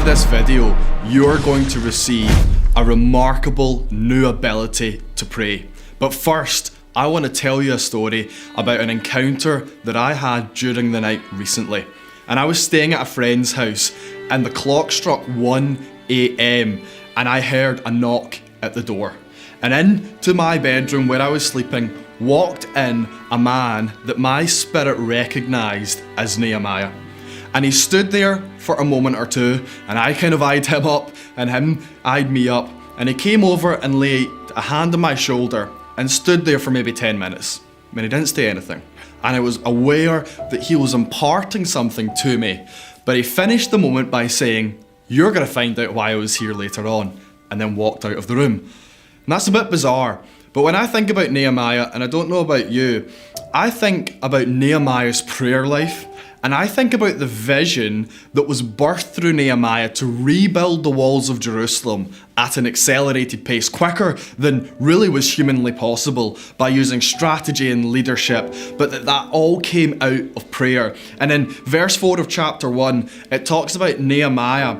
This video, you're going to receive a remarkable new ability to pray. But first, I want to tell you a story about an encounter that I had during the night recently. And I was staying at a friend's house and the clock struck 1 a.m. and I heard a knock at the door. And into my bedroom where I was sleeping walked in a man that my spirit recognized as Nehemiah. And he stood there for a moment or two, and I kind of eyed him up, and him eyed me up. And he came over and laid a hand on my shoulder and stood there for maybe 10 minutes. I mean, he didn't say anything. And I was aware that he was imparting something to me. But he finished the moment by saying, "You're going to find out why I was here later on," and then walked out of the room. And that's a bit bizarre. But when I think about Nehemiah, and I don't know about you, I think about Nehemiah's prayer life. And I think about the vision that was birthed through Nehemiah to rebuild the walls of Jerusalem at an accelerated pace, quicker than really was humanly possible, by using strategy and leadership, but that all came out of prayer. And in verse 4 of chapter 1, it talks about Nehemiah,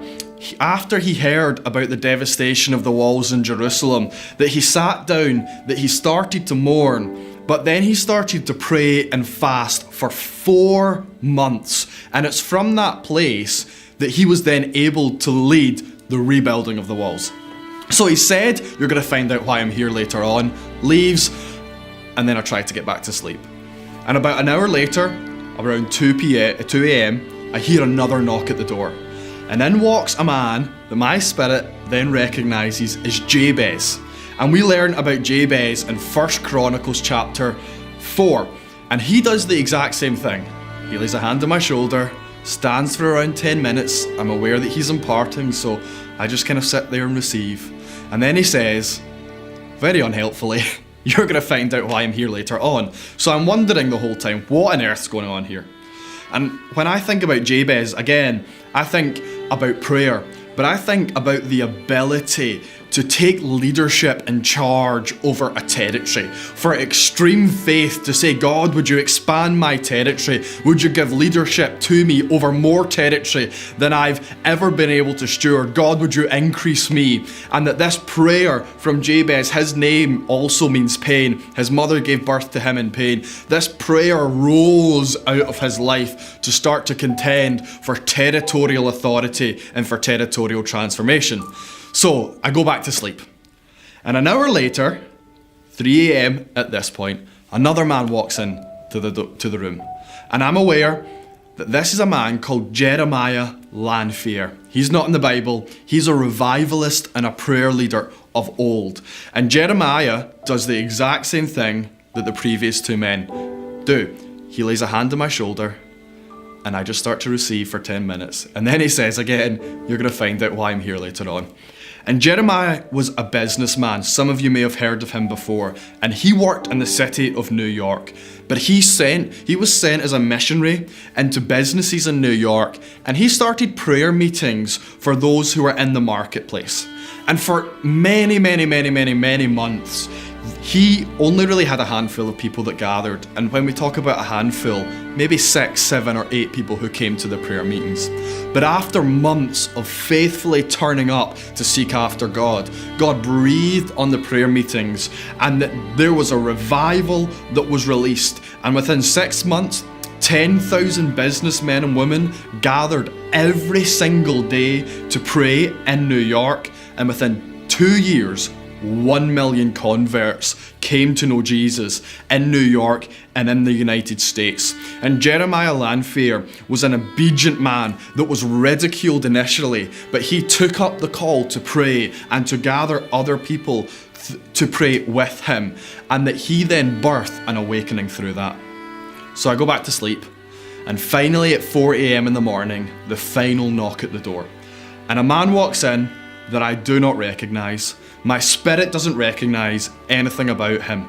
after he heard about the devastation of the walls in Jerusalem, that he sat down, that he started to mourn, but then he started to pray and fast for 4 months. And it's from that place that he was then able to lead the rebuilding of the walls. So he said, "You're going to find out why I'm here later on," leaves, and then I tried to get back to sleep. And about an hour later, around 2 a.m, I hear another knock at the door. And in walks a man that my spirit then recognizes as Jabez. And we learn about Jabez in 1 Chronicles chapter 4. And he does the exact same thing. He lays a hand on my shoulder, stands for around 10 minutes. I'm aware that he's imparting, so I just kind of sit there and receive. And then he says, very unhelpfully, "You're going to find out why I'm here later on." So I'm wondering the whole time, what on earth's going on here? And when I think about Jabez, again, I think about prayer, but I think about the ability to take leadership and charge over a territory, for extreme faith to say, "God, would you expand my territory? Would you give leadership to me over more territory than I've ever been able to steward? God, would you increase me?" And that this prayer from Jabez, his name also means pain. His mother gave birth to him in pain. This prayer rose out of his life to start to contend for territorial authority and for territorial transformation. So I go back to sleep. And an hour later, 3 a.m. at this point, another man walks in to the room. And I'm aware that this is a man called Jeremiah Lanfear. He's not in the Bible. He's a revivalist and a prayer leader of old. And Jeremiah does the exact same thing that the previous two men do. He lays a hand on my shoulder, and I just start to receive for 10 minutes. And then he says again, "You're going to find out why I'm here later on." And Jeremiah was a businessman. Some of you may have heard of him before. And he worked in the city of New York. But he was sent as a missionary into businesses in New York. And he started prayer meetings for those who were in the marketplace. And for many months, he only really had a handful of people that gathered. And when we talk about a handful, maybe 6, 7, or 8 people who came to the prayer meetings. But after months of faithfully turning up to seek after God, God breathed on the prayer meetings, and that there was a revival that was released. And within 6 months, 10,000 businessmen and women gathered every single day to pray in New York. And within 2 years, 1 million converts came to know Jesus in New York and in the United States. And Jeremiah Lanfear was an obedient man that was ridiculed initially, but he took up the call to pray and to gather other people to pray with him, and that he then birthed an awakening through that. So I go back to sleep, and finally at 4 a.m. in the morning, the final knock at the door. And a man walks in that I do not recognize. My spirit doesn't recognize anything about him.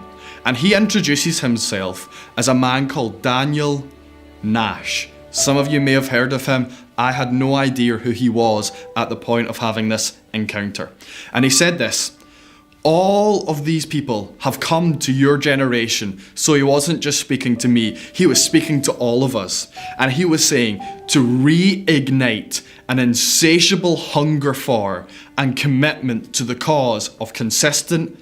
And he introduces himself as a man called Daniel Nash. Some of you may have heard of him. I had no idea who he was at the point of having this encounter. And he said this: all of these people have come to your generation. So he wasn't just speaking to me, he was speaking to all of us. And he was saying to reignite an insatiable hunger for and commitment to the cause of consistent,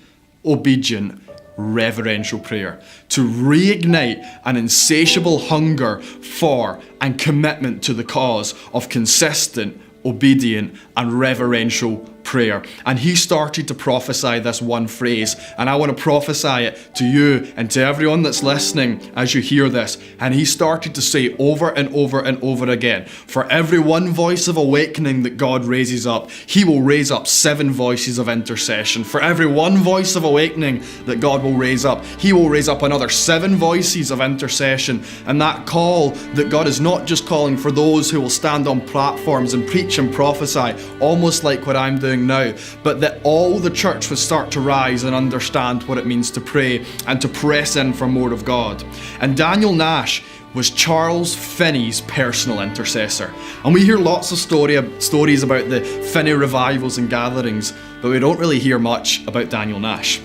obedient, reverential prayer. To reignite an insatiable hunger for and commitment to the cause of consistent, obedient, and reverential prayer. And he started to prophesy this one phrase, and I want to prophesy it to you and to everyone that's listening as you hear this. And he started to say over and over and over again, for every one voice of awakening that God raises up, he will raise up 7 voices of intercession. For every one voice of awakening that God will raise up, he will raise up another 7 voices of intercession. And that call that God is not just calling for those who will stand on platforms and preach and prophesy, almost like what I'm doing now, but that all the church would start to rise and understand what it means to pray and to press in for more of God. And Daniel Nash was Charles Finney's personal intercessor. And we hear lots of stories about the Finney revivals and gatherings, but we don't really hear much about Daniel Nash.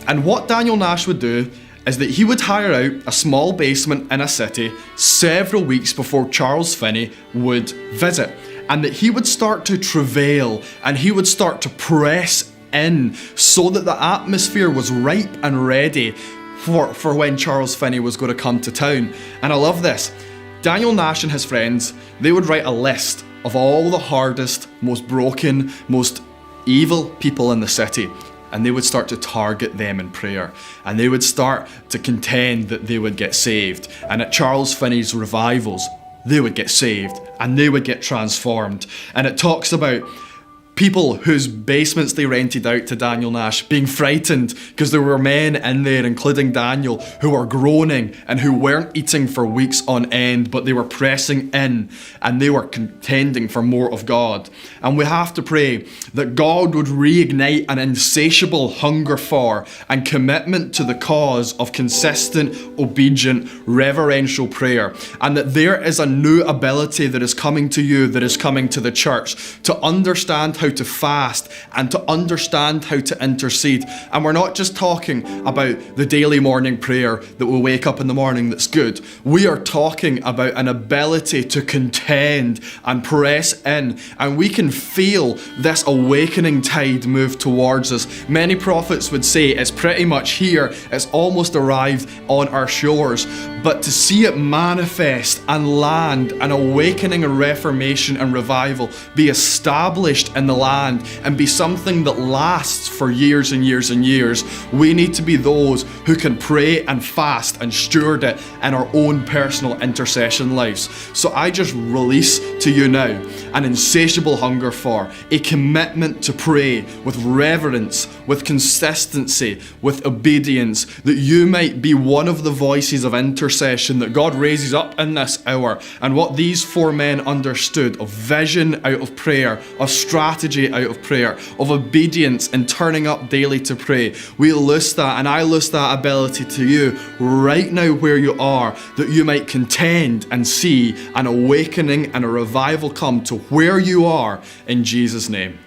And what Daniel Nash would do is that he would hire out a small basement in a city several weeks before Charles Finney would visit. And that he would start to travail and he would start to press in so that the atmosphere was ripe and ready for when Charles Finney was going to come to town. And I love this. Daniel Nash and his friends, they would write a list of all the hardest, most broken, most evil people in the city. And they would start to target them in prayer. And they would start to contend that they would get saved. And at Charles Finney's revivals, they would get saved and they would get transformed. And it talks about people whose basements they rented out to Daniel Nash being frightened because there were men in there, including Daniel, who were groaning and who weren't eating for weeks on end, but they were pressing in and they were contending for more of God. And we have to pray that God would reignite an insatiable hunger for and commitment to the cause of consistent, obedient, reverential prayer. And that there is a new ability that is coming to you, that is coming to the church, to understand how to fast and to understand how to intercede. And we're not just talking about the daily morning prayer that we wake up in the morning that's good. We are talking about an ability to contend and press in, and we can feel this awakening tide move towards us. Many prophets would say it's pretty much here, it's almost arrived on our shores, but to see it manifest and land, an awakening, a reformation and revival be established in the land and be something that lasts for years and years and years, we need to be those who can pray and fast and steward it in our own personal intercession lives. So I just release to you now an insatiable hunger for, a commitment to pray with reverence, with consistency, with obedience, that you might be one of the voices of intercession that God raises up in this hour. And what these 4 men understood of vision out of prayer, of strategy out of prayer, of obedience and turning up daily to pray, we loose that, and I loose that ability to you right now where you are, that you might contend and see an awakening and a revival come to where you are in Jesus' name.